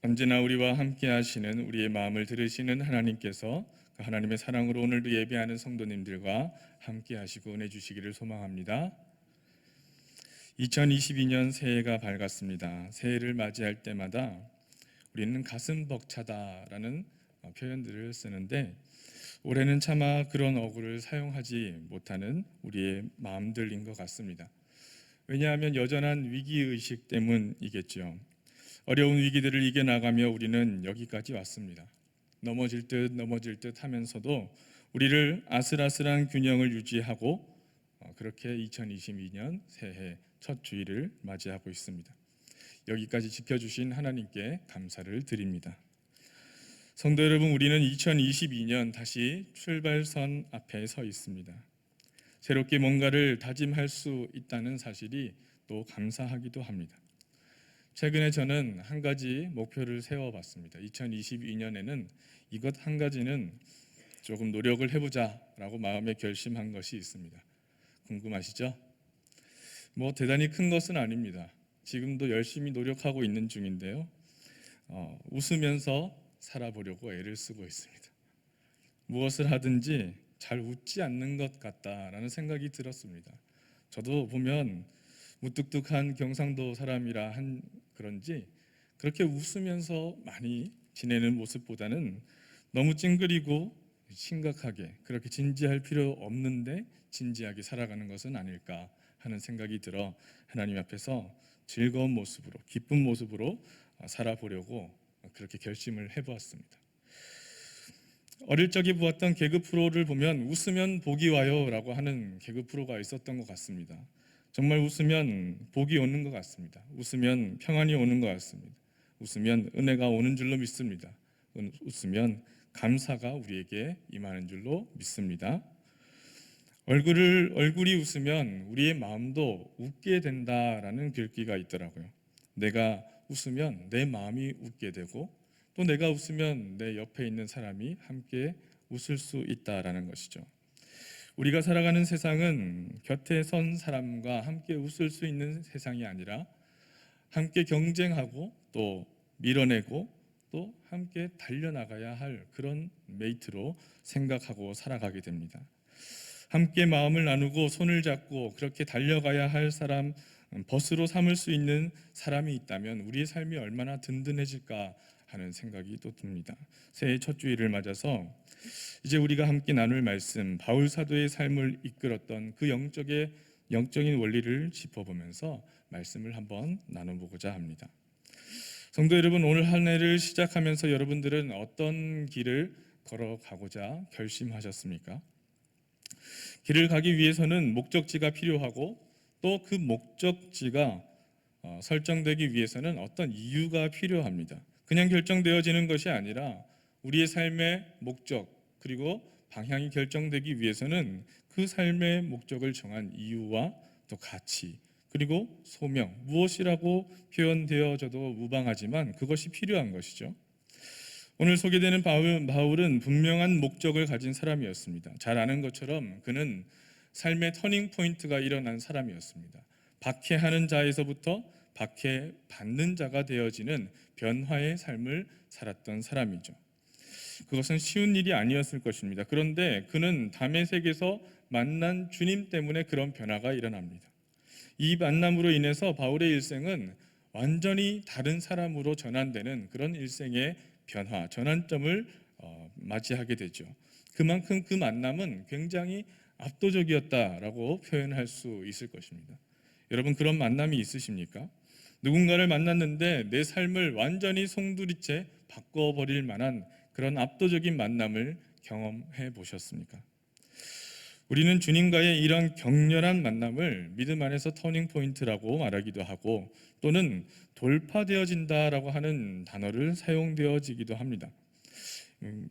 언제나 우리와 함께 하시는 우리의 마음을 들으시는 하나님께서 그 하나님의 사랑으로 오늘도 예배하는 성도님들과 함께 하시고 은혜 주시기를 소망합니다. 2022년 새해가 밝았습니다. 새해를 맞이할 때마다 우리는 가슴 벅차다라는 표현들을 쓰는데 올해는 차마 그런 어구를 사용하지 못하는 우리의 마음들인 것 같습니다. 왜냐하면 여전한 위기의식 때문이겠죠. 어려운 위기들을 이겨나가며 우리는 여기까지 왔습니다. 넘어질 듯 하면서도 우리를 아슬아슬한 균형을 유지하고 그렇게 2022년 새해 첫 주일을 맞이하고 있습니다. 여기까지 지켜주신 하나님께 감사를 드립니다. 성도 여러분, 우리는 2022년 다시 출발선 앞에 서 있습니다. 새롭게 뭔가를 다짐할 수 있다는 사실이 또 감사하기도 합니다. 최근에 저는 한 가지 목표를 세워봤습니다. 2022년에는 이것 한 가지는 조금 노력을 해보자라고 마음에 결심한 것이 있습니다. 궁금하시죠? 대단히 큰 것은 아닙니다. 지금도 열심히 노력하고 있는 중인데요. 웃으면서 살아보려고 애를 쓰고 있습니다. 무엇을 하든지 잘 웃지 않는 것 같다라는 생각이 들었습니다. 저도 보면 무뚝뚝한 경상도 사람이라 그런지 그렇게 웃으면서 많이 지내는 모습보다는 너무 찡그리고 심각하게 그렇게 진지할 필요 없는데 진지하게 살아가는 것은 아닐까 하는 생각이 들어 하나님 앞에서 즐거운 모습으로 기쁜 모습으로 살아보려고 그렇게 결심을 해보았습니다. 어릴 적에 보았던 개그 프로를 보면 웃으면 복이 와요 라고 하는 개그 프로가 있었던 것 같습니다. 정말 웃으면 복이 오는 것 같습니다. 웃으면 평안이 오는 것 같습니다. 웃으면 은혜가 오는 줄로 믿습니다. 웃으면 감사가 우리에게 임하는 줄로 믿습니다. 얼굴이 웃으면 우리의 마음도 웃게 된다라는 글귀가 있더라고요. 내가 웃으면 내 마음이 웃게 되고 또 내가 웃으면 내 옆에 있는 사람이 함께 웃을 수 있다라는 것이죠. 우리가 살아가는 세상은 곁에 선 사람과 함께 웃을 수 있는 세상이 아니라 함께 경쟁하고 또 밀어내고 또 함께 달려나가야 할 그런 메이트로 생각하고 살아가게 됩니다. 함께 마음을 나누고 손을 잡고 그렇게 달려가야 할 사람, 벗으로 삼을 수 있는 사람이 있다면 우리의 삶이 얼마나 든든해질까 하는 생각이 또 듭니다. 새해 첫 주일을 맞아서 이제 우리가 함께 나눌 말씀, 바울 사도의 삶을 이끌었던 그 영적인 원리를 짚어보면서 말씀을 한번 나눠보고자 합니다. 성도 여러분, 오늘 한 해를 시작하면서 여러분들은 어떤 길을 걸어가고자 결심하셨습니까? 길을 가기 위해서는 목적지가 필요하고 또 그 목적지가 설정되기 위해서는 어떤 이유가 필요합니다. 그냥 결정되어지는 것이 아니라 우리의 삶의 목적 그리고 방향이 결정되기 위해서는 그 삶의 목적을 정한 이유와 또 가치 그리고 소명, 무엇이라고 표현되어져도 무방하지만 그것이 필요한 것이죠. 오늘 소개되는 바울은 분명한 목적을 가진 사람이었습니다. 잘 아는 것처럼 그는 삶의 터닝 포인트가 일어난 사람이었습니다. 박해하는 자에서부터 박해받는 자가 되어지는 변화의 삶을 살았던 사람이죠. 그것은 쉬운 일이 아니었을 것입니다. 그런데 그는 다메섹에서 만난 주님 때문에 그런 변화가 일어납니다. 이 만남으로 인해서 바울의 일생은 완전히 다른 사람으로 전환되는 그런 일생의 변화, 전환점을 맞이하게 되죠. 그만큼 그 만남은 굉장히 압도적이었다라고 표현할 수 있을 것입니다. 여러분, 그런 만남이 있으십니까? 누군가를 만났는데 내 삶을 완전히 송두리째 바꿔버릴 만한 그런 압도적인 만남을 경험해 보셨습니까? 우리는 주님과의 이런 격렬한 만남을 믿음 안에서 터닝 포인트라고 말하기도 하고 또는 돌파되어진다라고 하는 단어를 사용되어지기도 합니다.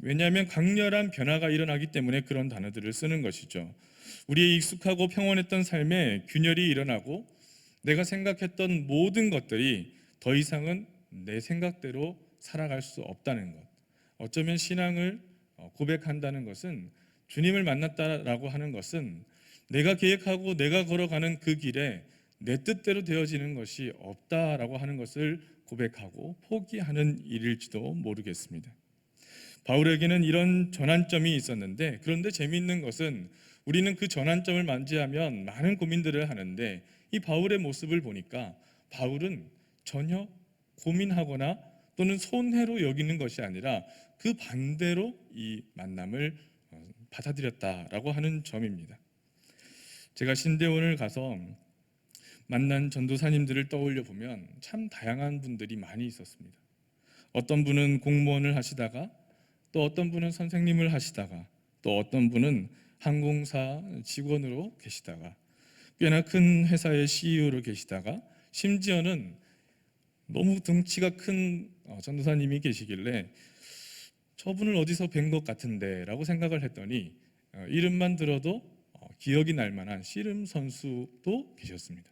왜냐하면 강렬한 변화가 일어나기 때문에 그런 단어들을 쓰는 것이죠. 우리의 익숙하고 평온했던 삶에 균열이 일어나고 내가 생각했던 모든 것들이 더 이상은 내 생각대로 살아갈 수 없다는 것. 어쩌면 신앙을 고백한다는 것은 주님을 만났다라고 하는 것은 내가 계획하고 내가 걸어가는 그 길에 내 뜻대로 되어지는 것이 없다라고 하는 것을 고백하고 포기하는 일일지도 모르겠습니다. 바울에게는 이런 전환점이 있었는데, 그런데 재미있는 것은 우리는 그 전환점을 맞이하면 많은 고민들을 하는데, 이 바울의 모습을 보니까 바울은 전혀 고민하거나 또는 손해로 여기는 것이 아니라 그 반대로 이 만남을 받아들였다라고 하는 점입니다. 제가 신대원을 가서 만난 전도사님들을 떠올려 보면 참 다양한 분들이 많이 있었습니다. 어떤 분은 공무원을 하시다가, 또 어떤 분은 선생님을 하시다가, 또 어떤 분은 항공사 직원으로 계시다가, 꽤나 큰 회사의 CEO로 계시다가, 심지어는 너무 덩치가 큰 전도사님이 계시길래 저분을 어디서 뵌 것 같은데 라고 생각을 했더니, 이름만 들어도 기억이 날 만한 씨름 선수도 계셨습니다.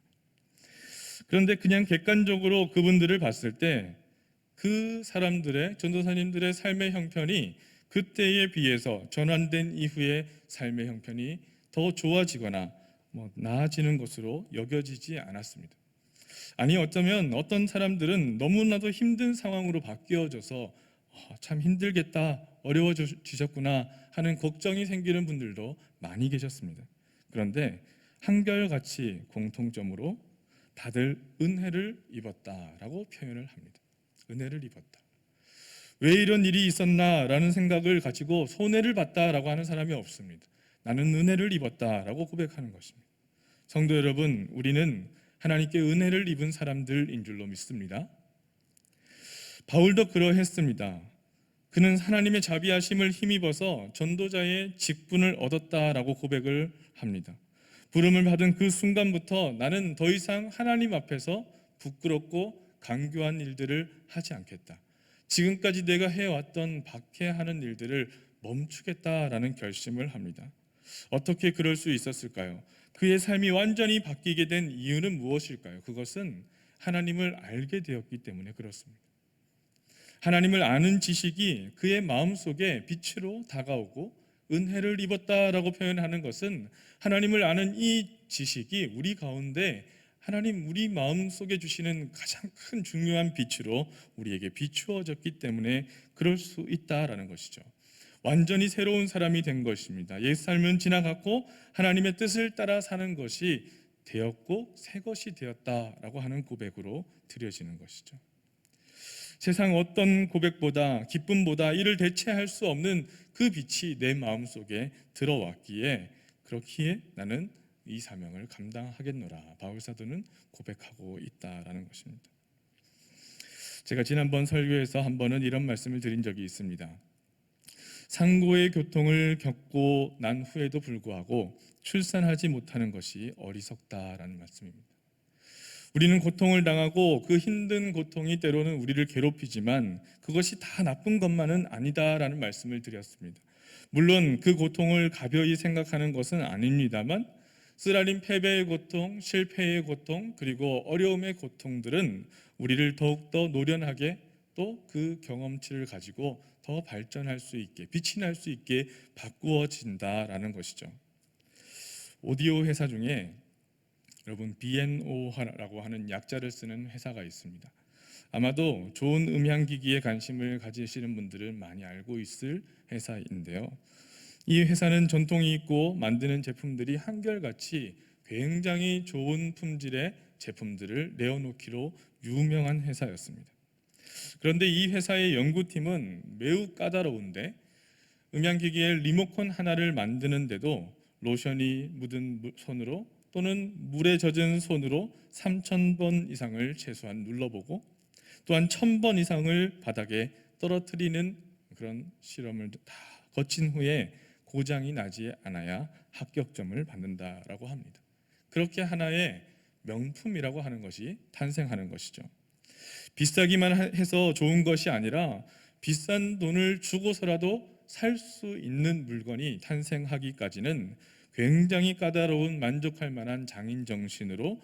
그런데 그냥 객관적으로 그분들을 봤을 때 그 사람들의, 전도사님들의 삶의 형편이 그때에 비해서 전환된 이후의 삶의 형편이 더 좋아지거나 나아지는 것으로 여겨지지 않았습니다. 아니, 어쩌면 어떤 사람들은 너무나도 힘든 상황으로 바뀌어져서 참 힘들겠다, 어려워지셨구나 하는 걱정이 생기는 분들도 많이 계셨습니다. 그런데 한결같이 공통점으로 다들 은혜를 입었다라고 표현을 합니다. 은혜를 입었다. 왜 이런 일이 있었나라는 생각을 가지고 손해를 봤다라고 하는 사람이 없습니다. 나는 은혜를 입었다라고 고백하는 것입니다. 성도 여러분, 우리는 하나님께 은혜를 입은 사람들인 줄로 믿습니다. 바울도 그러했습니다. 그는 하나님의 자비하심을 힘입어서 전도자의 직분을 얻었다라고 고백을 합니다. 부름을 받은 그 순간부터 나는 더 이상 하나님 앞에서 부끄럽고 강교한 일들을 하지 않겠다. 지금까지 내가 해왔던 박해하는 일들을 멈추겠다라는 결심을 합니다. 어떻게 그럴 수 있었을까요? 그의 삶이 완전히 바뀌게 된 이유는 무엇일까요? 그것은 하나님을 알게 되었기 때문에 그렇습니다. 하나님을 아는 지식이 그의 마음속에 빛으로 다가오고 은혜를 입었다라고 표현하는 것은 하나님을 아는 이 지식이 우리 가운데 하나님 우리 마음속에 주시는 가장 큰 중요한 빛으로 우리에게 비추어졌기 때문에 그럴 수 있다라는 것이죠. 완전히 새로운 사람이 된 것입니다. 옛 삶은 지나갔고 하나님의 뜻을 따라 사는 것이 되었고 새 것이 되었다라고 하는 고백으로 드려지는 것이죠. 세상 어떤 고백보다 기쁨보다 이를 대체할 수 없는 그 빛이 내 마음속에 들어왔기에 그렇기에 나는 이 사명을 감당하겠노라 바울 사도는 고백하고 있다라는 것입니다. 제가 지난번 설교에서 한 번은 이런 말씀을 드린 적이 있습니다. 상고의 교통을 겪고 난 후에도 불구하고 출산하지 못하는 것이 어리석다라는 말씀입니다. 우리는 고통을 당하고 그 힘든 고통이 때로는 우리를 괴롭히지만 그것이 다 나쁜 것만은 아니다라는 말씀을 드렸습니다. 물론 그 고통을 가벼이 생각하는 것은 아닙니다만 쓰라린 패배의 고통, 실패의 고통, 그리고 어려움의 고통들은 우리를 더욱더 노련하게 또 그 경험치를 가지고 더 발전할 수 있게, 빛이 날 수 있게 바꾸어진다라는 것이죠. 오디오 회사 중에 여러분 B&O라고 하는 약자를 쓰는 회사가 있습니다. 아마도 좋은 음향기기에 관심을 가지시는 분들은 많이 알고 있을 회사인데요. 이 회사는 전통이 있고 만드는 제품들이 한결같이 굉장히 좋은 품질의 제품들을 내어놓기로 유명한 회사였습니다. 그런데 이 회사의 연구팀은 매우 까다로운데 음향기기의 리모컨 하나를 만드는데도 로션이 묻은 손으로 또는 물에 젖은 손으로 3,000번 이상을 최소한 눌러보고 또한 1,000번 이상을 바닥에 떨어뜨리는 그런 실험을 다 거친 후에 고장이 나지 않아야 합격점을 받는다라고 합니다. 그렇게 하나의 명품이라고 하는 것이 탄생하는 것이죠. 비싸기만 해서 좋은 것이 아니라 비싼 돈을 주고서라도 살 수 있는 물건이 탄생하기까지는 굉장히 까다로운 만족할 만한 장인 정신으로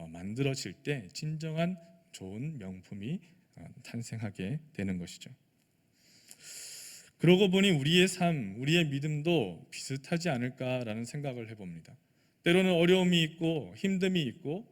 만들어질 때 진정한 좋은 명품이 탄생하게 되는 것이죠. 그러고 보니 우리의 삶, 우리의 믿음도 비슷하지 않을까라는 생각을 해봅니다. 때로는 어려움이 있고 힘듦이 있고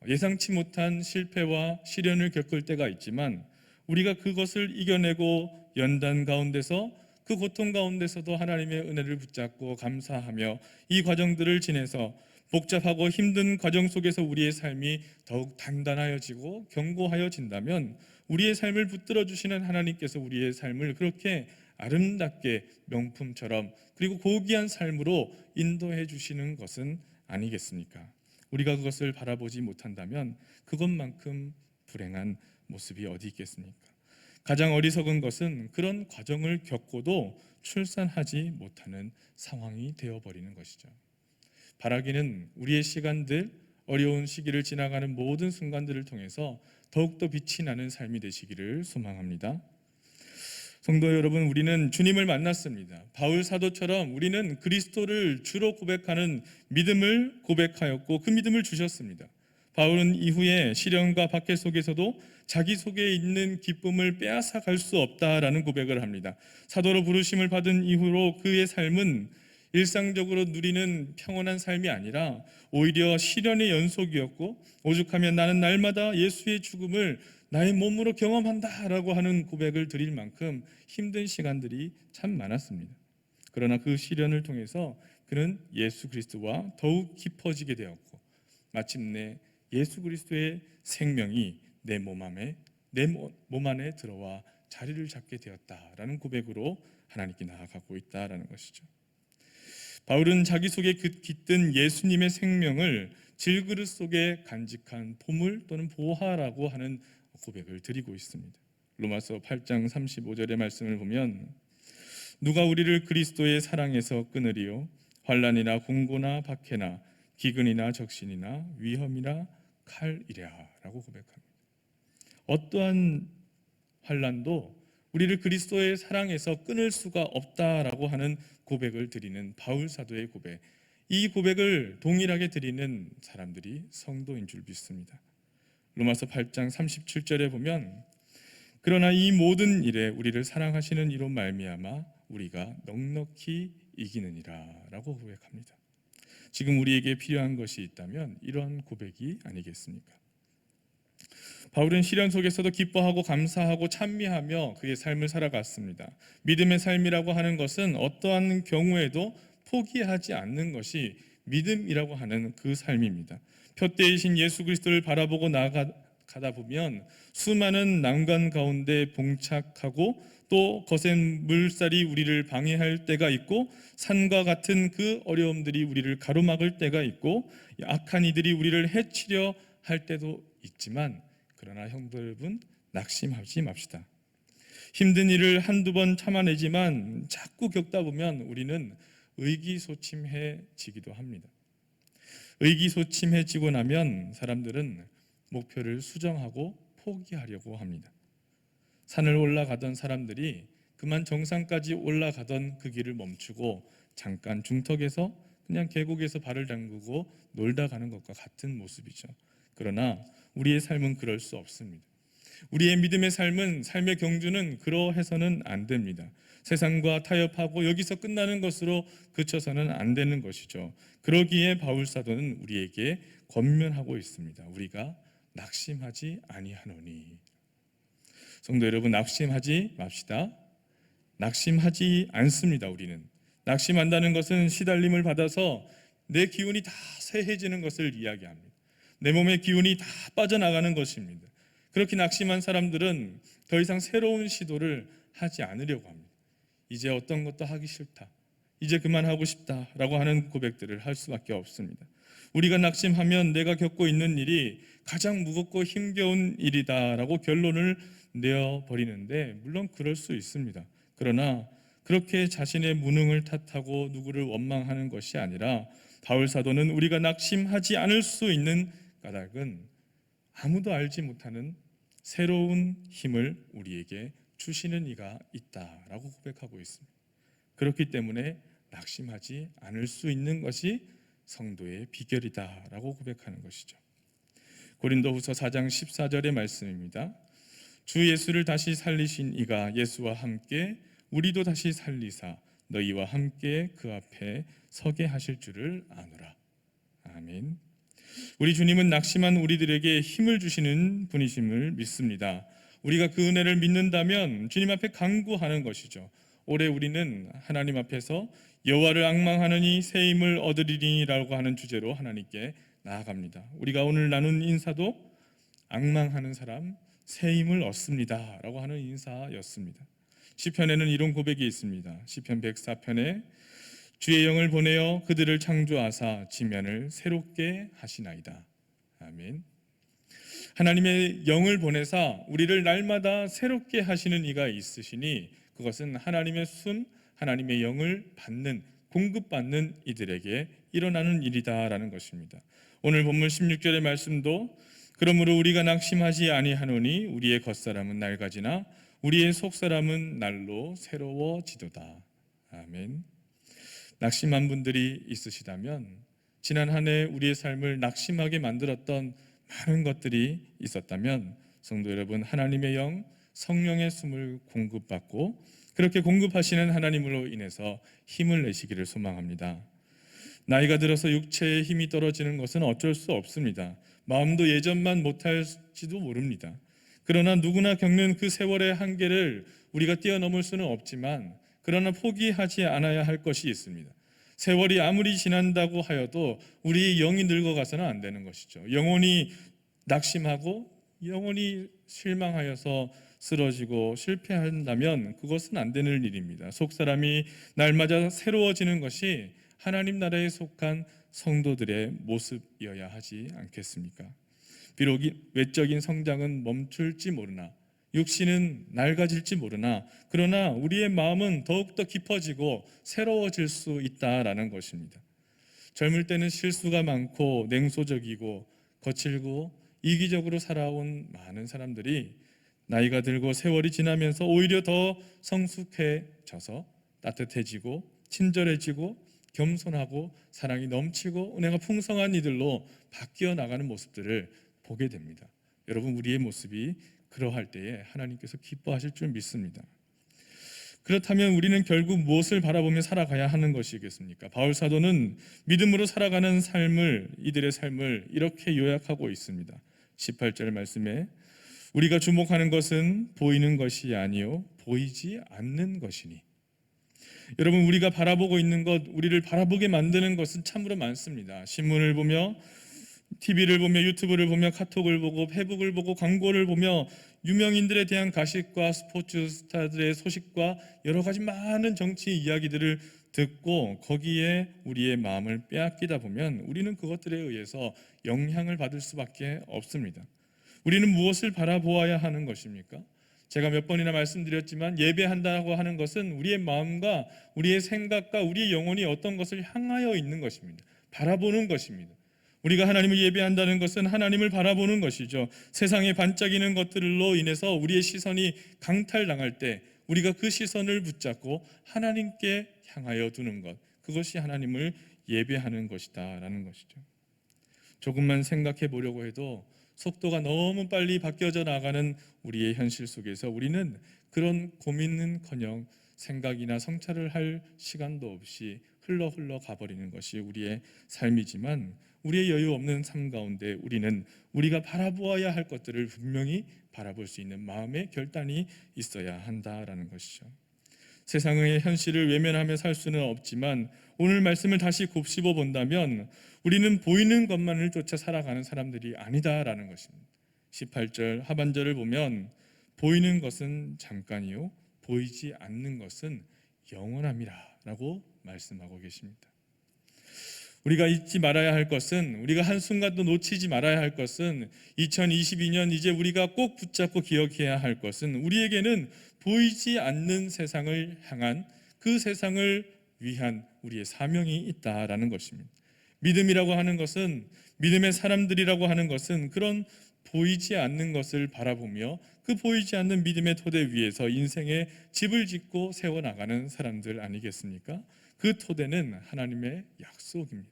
예상치 못한 실패와 시련을 겪을 때가 있지만 우리가 그것을 이겨내고 연단 가운데서 그 고통 가운데서도 하나님의 은혜를 붙잡고 감사하며 이 과정들을 지내서 복잡하고 힘든 과정 속에서 우리의 삶이 더욱 단단하여지고 견고하여진다면 우리의 삶을 붙들어 주시는 하나님께서 우리의 삶을 그렇게 아름답게 명품처럼 그리고 고귀한 삶으로 인도해 주시는 것은 아니겠습니까? 우리가 그것을 바라보지 못한다면 그것만큼 불행한 모습이 어디 있겠습니까? 가장 어리석은 것은 그런 과정을 겪고도 출산하지 못하는 상황이 되어버리는 것이죠. 바라기는 우리의 시간들, 어려운 시기를 지나가는 모든 순간들을 통해서 더욱더 빛이 나는 삶이 되시기를 소망합니다. 성도 여러분, 우리는 주님을 만났습니다. 바울 사도처럼 우리는 그리스도를 주로 고백하는 믿음을 고백하였고 그 믿음을 주셨습니다. 바울은 이후에 시련과 박해 속에서도 자기 속에 있는 기쁨을 빼앗아 갈 수 없다라는 고백을 합니다. 사도로 부르심을 받은 이후로 그의 삶은 일상적으로 누리는 평온한 삶이 아니라 오히려 시련의 연속이었고 오죽하면 나는 날마다 예수의 죽음을 나의 몸으로 경험한다라고 하는 고백을 드릴 만큼 힘든 시간들이 참 많았습니다. 그러나 그 시련을 통해서 그는 예수 그리스도와 더욱 깊어지게 되었고 마침내 예수 그리스도의 생명이 내 몸 안에 들어와 자리를 잡게 되었다라는 고백으로 하나님께 나아가고 있다라는 것이죠. 바울은 자기 속에 깃든 예수님의 생명을 질그릇 속에 간직한 보물 또는 보화라고 하는 고백을 드리고 있습니다. 로마서 8장 35절의 말씀을 보면 누가 우리를 그리스도의 사랑에서 끊으리요 환난이나 공고나 박해나 기근이나 적신이나 위험이나 칼이랴 라고 고백합니다. 어떠한 환난도 우리를 그리스도의 사랑에서 끊을 수가 없다라고 하는 고백을 드리는 바울 사도의 고백, 이 고백을 동일하게 드리는 사람들이 성도인 줄 믿습니다. 로마서 8장 37절에 보면 그러나 이 모든 일에 우리를 사랑하시는 이로 말미암아 우리가 넉넉히 이기느니라 라고 고백합니다. 지금 우리에게 필요한 것이 있다면 이런 고백이 아니겠습니까? 바울은 시련 속에서도 기뻐하고 감사하고 찬미하며 그의 삶을 살아갔습니다. 믿음의 삶이라고 하는 것은 어떠한 경우에도 포기하지 않는 것이 믿음이라고 하는 그 삶입니다. 표대이신 예수 그리스도를 바라보고 나아가다 보면 수많은 난관 가운데 봉착하고 또 거센 물살이 우리를 방해할 때가 있고 산과 같은 그 어려움들이 우리를 가로막을 때가 있고 악한 이들이 우리를 해치려 할 때도 있지만 그러나 형들 여러분 낙심하지 맙시다. 힘든 일을 한두 번 참아내지만 자꾸 겪다 보면 우리는 의기소침해지기도 합니다. 의기소침해지고 나면 사람들은 목표를 수정하고 포기하려고 합니다. 산을 올라가던 사람들이 그만 정상까지 올라가던 그 길을 멈추고 잠깐 중턱에서 그냥 계곡에서 발을 담그고 놀다 가는 것과 같은 모습이죠. 그러나 우리의 삶은 그럴 수 없습니다. 우리의 믿음의 삶의 경주는 그러해서는 안 됩니다. 세상과 타협하고 여기서 끝나는 것으로 그쳐서는 안 되는 것이죠. 그러기에 바울 사도는 우리에게 권면하고 있습니다. 우리가 낙심하지 아니하노니. 성도 여러분, 낙심하지 맙시다. 낙심하지 않습니다. 우리는 낙심한다는 것은 시달림을 받아서 내 기운이 다 쇠해지는 것을 이야기합니다. 내 몸의 기운이 다 빠져나가는 것입니다. 그렇게 낙심한 사람들은 더 이상 새로운 시도를 하지 않으려고 합니다. 이제 어떤 것도 하기 싫다, 이제 그만하고 싶다라고 하는 고백들을 할 수밖에 없습니다. 우리가 낙심하면 내가 겪고 있는 일이 가장 무겁고 힘겨운 일이다라고 결론을 내어버리는데 물론 그럴 수 있습니다. 그러나 그렇게 자신의 무능을 탓하고 누구를 원망하는 것이 아니라 바울 사도는 우리가 낙심하지 않을 수 있는 까닭은 아무도 알지 못하는 새로운 힘을 우리에게 주시는 이가 있다라고 고백하고 있습니다. 그렇기 때문에 낙심하지 않을 수 있는 것이 성도의 비결이다라고 고백하는 것이죠. 고린도후서 4장 14절의 말씀입니다. 주 예수를 다시 살리신 이가 예수와 함께 우리도 다시 살리사 너희와 함께 그 앞에 서게 하실 줄을 아노라. 아멘. 우리 주님은 낙심한 우리들에게 힘을 주시는 분이심을 믿습니다. 우리가 그 은혜를 믿는다면 주님 앞에 간구하는 것이죠. 올해 우리는 하나님 앞에서 여호와를 앙망하느니 새 힘을 얻으리니라고 하는 주제로 하나님께 나아갑니다. 우리가 오늘 나눈 인사도 앙망하는 사람 새 힘을 얻습니다라고 하는 인사였습니다. 시편에는 이런 고백이 있습니다. 시편 104편에 주의 영을 보내어 그들을 창조하사 지면을 새롭게 하시나이다. 아멘. 하나님의 영을 보내사 우리를 날마다 새롭게 하시는 이가 있으시니 그것은 하나님의 순 하나님의 영을 받는 공급받는 이들에게 일어나는 일이다라는 것입니다. 오늘 본문 16절의 말씀도 그러므로 우리가 낙심하지 아니하노니 우리의 겉사람은 낡아지나 우리의 속사람은 날로 새로워지도다. 아멘. 낙심한 분들이 있으시다면 지난 한 해 우리의 삶을 낙심하게 만들었던 많은 것들이 있었다면 성도 여러분, 하나님의 영 성령의 숨을 공급받고 그렇게 공급하시는 하나님으로 인해서 힘을 내시기를 소망합니다. 나이가 들어서 육체의 힘이 떨어지는 것은 어쩔 수 없습니다. 마음도 예전만 못할지도 모릅니다. 그러나 누구나 겪는 그 세월의 한계를 우리가 뛰어넘을 수는 없지만 그러나 포기하지 않아야 할 것이 있습니다. 세월이 아무리 지난다고 하여도 우리의 영이 늙어가서는 안 되는 것이죠. 영혼이 낙심하고 영혼이 실망하여서 쓰러지고 실패한다면 그것은 안 되는 일입니다. 속사람이 날마다 새로워지는 것이 하나님 나라에 속한 성도들의 모습이어야 하지 않겠습니까? 비록 외적인 성장은 멈출지 모르나 육신은 낡아질지 모르나 그러나 우리의 마음은 더욱더 깊어지고 새로워질 수 있다라는 것입니다. 젊을 때는 실수가 많고 냉소적이고 거칠고 이기적으로 살아온 많은 사람들이 나이가 들고 세월이 지나면서 오히려 더 성숙해져서 따뜻해지고 친절해지고 겸손하고 사랑이 넘치고 은혜가 풍성한 이들로 바뀌어 나가는 모습들을 보게 됩니다. 여러분, 우리의 모습이 그러할 때에 하나님께서 기뻐하실 줄 믿습니다. 그렇다면 우리는 결국 무엇을 바라보며 살아가야 하는 것이겠습니까? 바울 사도는 믿음으로 살아가는 삶을 이들의 삶을 이렇게 요약하고 있습니다. 18절 말씀에 우리가 주목하는 것은 보이는 것이 아니요 보이지 않는 것이니. 여러분, 우리가 바라보고 있는 것, 우리를 바라보게 만드는 것은 참으로 많습니다. 신문을 보며 TV를 보며 유튜브를 보며 카톡을 보고 페북을 보고 광고를 보며 유명인들에 대한 가십과 스포츠 스타들의 소식과 여러 가지 많은 정치 이야기들을 듣고 거기에 우리의 마음을 빼앗기다 보면 우리는 그것들에 의해서 영향을 받을 수밖에 없습니다. 우리는 무엇을 바라보아야 하는 것입니까? 제가 몇 번이나 말씀드렸지만 예배한다고 하는 것은 우리의 마음과 우리의 생각과 우리의 영혼이 어떤 것을 향하여 있는 것입니다. 바라보는 것입니다. 우리가 하나님을 예배한다는 것은 하나님을 바라보는 것이죠. 세상에 반짝이는 것들로 인해서 우리의 시선이 강탈당할 때 우리가 그 시선을 붙잡고 하나님께 향하여 두는 것, 그것이 하나님을 예배하는 것이다 라는 것이죠. 조금만 생각해 보려고 해도 속도가 너무 빨리 바뀌어져 나가는 우리의 현실 속에서 우리는 그런 고민은커녕 생각이나 성찰을 할 시간도 없이 흘러 가버리는 것이 우리의 삶이지만 우리의 여유 없는 삶 가운데 우리는 우리가 바라보아야 할 것들을 분명히 바라볼 수 있는 마음의 결단이 있어야 한다라는 것이죠. 세상의 현실을 외면하며 살 수는 없지만 오늘 말씀을 다시 곱씹어 본다면 우리는 보이는 것만을 쫓아 살아가는 사람들이 아니다라는 것입니다. 18절 하반절을 보면 보이는 것은 잠깐이요 보이지 않는 것은 영원함이라라고 말씀하고 계십니다. 우리가 잊지 말아야 할 것은, 우리가 한순간도 놓치지 말아야 할 것은 2022년 이제 우리가 꼭 붙잡고 기억해야 할 것은 우리에게는 보이지 않는 세상을 향한 그 세상을 위한 우리의 사명이 있다라는 것입니다. 믿음이라고 하는 것은, 믿음의 사람들이라고 하는 것은 그런 보이지 않는 것을 바라보며 그 보이지 않는 믿음의 토대 위에서 인생의 집을 짓고 세워나가는 사람들 아니겠습니까? 그 토대는 하나님의 약속입니다.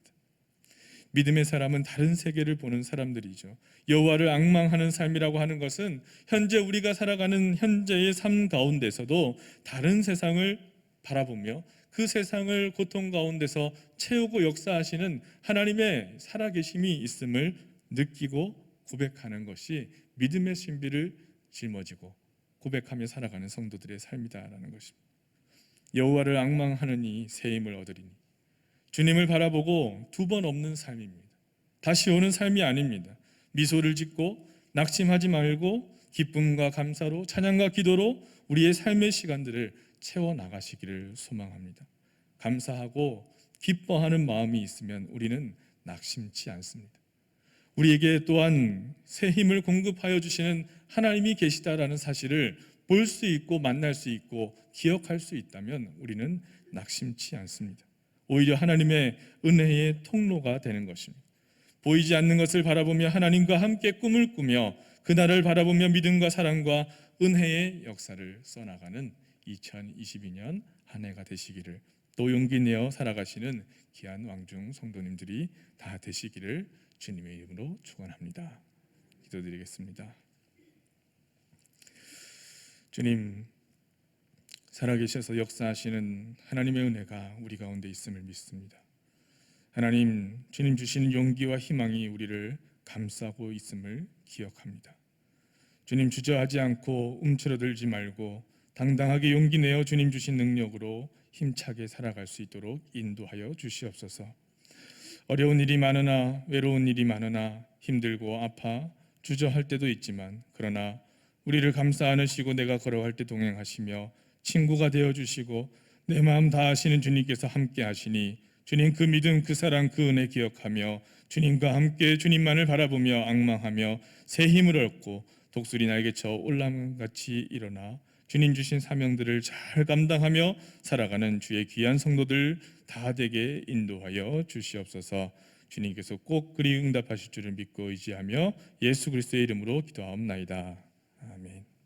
믿음의 사람은 다른 세계를 보는 사람들이죠. 여호와를 앙망하는 삶이라고 하는 것은 현재 우리가 살아가는 현재의 삶 가운데서도 다른 세상을 바라보며 그 세상을 고통 가운데서 채우고 역사하시는 하나님의 살아계심이 있음을 느끼고 고백하는 것이 믿음의 신비를 짊어지고 고백하며 살아가는 성도들의 삶이다라는 것입니다. 여호와를 앙망하느니 새 힘을 얻으리니, 주님을 바라보고 두 번 없는 삶입니다. 다시 오는 삶이 아닙니다. 미소를 짓고 낙심하지 말고 기쁨과 감사로, 찬양과 기도로 우리의 삶의 시간들을 채워 나가시기를 소망합니다. 감사하고 기뻐하는 마음이 있으면 우리는 낙심치 않습니다. 우리에게 또한 새 힘을 공급하여 주시는 하나님이 계시다라는 사실을 볼 수 있고 만날 수 있고 기억할 수 있다면 우리는 낙심치 않습니다. 오히려 하나님의 은혜의 통로가 되는 것입니다. 보이지 않는 것을 바라보며 하나님과 함께 꿈을 꾸며 그날을 바라보며 믿음과 사랑과 은혜의 역사를 써나가는 2022년 한 해가 되시기를, 또 용기 내어 살아가시는 귀한 왕중 성도님들이 다 되시기를 주님의 이름으로 축원합니다. 기도드리겠습니다. 주님, 살아계셔서 역사하시는 하나님의 은혜가 우리 가운데 있음을 믿습니다. 하나님, 주님 주시는 용기와 희망이 우리를 감싸고 있음을 기억합니다. 주님, 주저하지 않고 움츠러들지 말고 당당하게 용기 내어 주님 주신 능력으로 힘차게 살아갈 수 있도록 인도하여 주시옵소서. 어려운 일이 많으나 외로운 일이 많으나 힘들고 아파 주저할 때도 있지만, 그러나 우리를 감싸 안으시고 내가 걸어갈 때 동행하시며 친구가 되어주시고 내 마음 다 아시는 주님께서 함께 하시니, 주님 그 믿음, 그 사랑, 그 은혜 기억하며 주님과 함께 주님만을 바라보며 앙망하며 새 힘을 얻고 독수리 날개쳐 올라감같이 일어나 주님 주신 사명들을 잘 감당하며 살아가는 주의 귀한 성도들 다 되게 인도하여 주시옵소서. 주님께서 꼭 그리 응답하실 줄을 믿고 의지하며 예수 그리스도의 이름으로 기도하옵나이다. 아멘.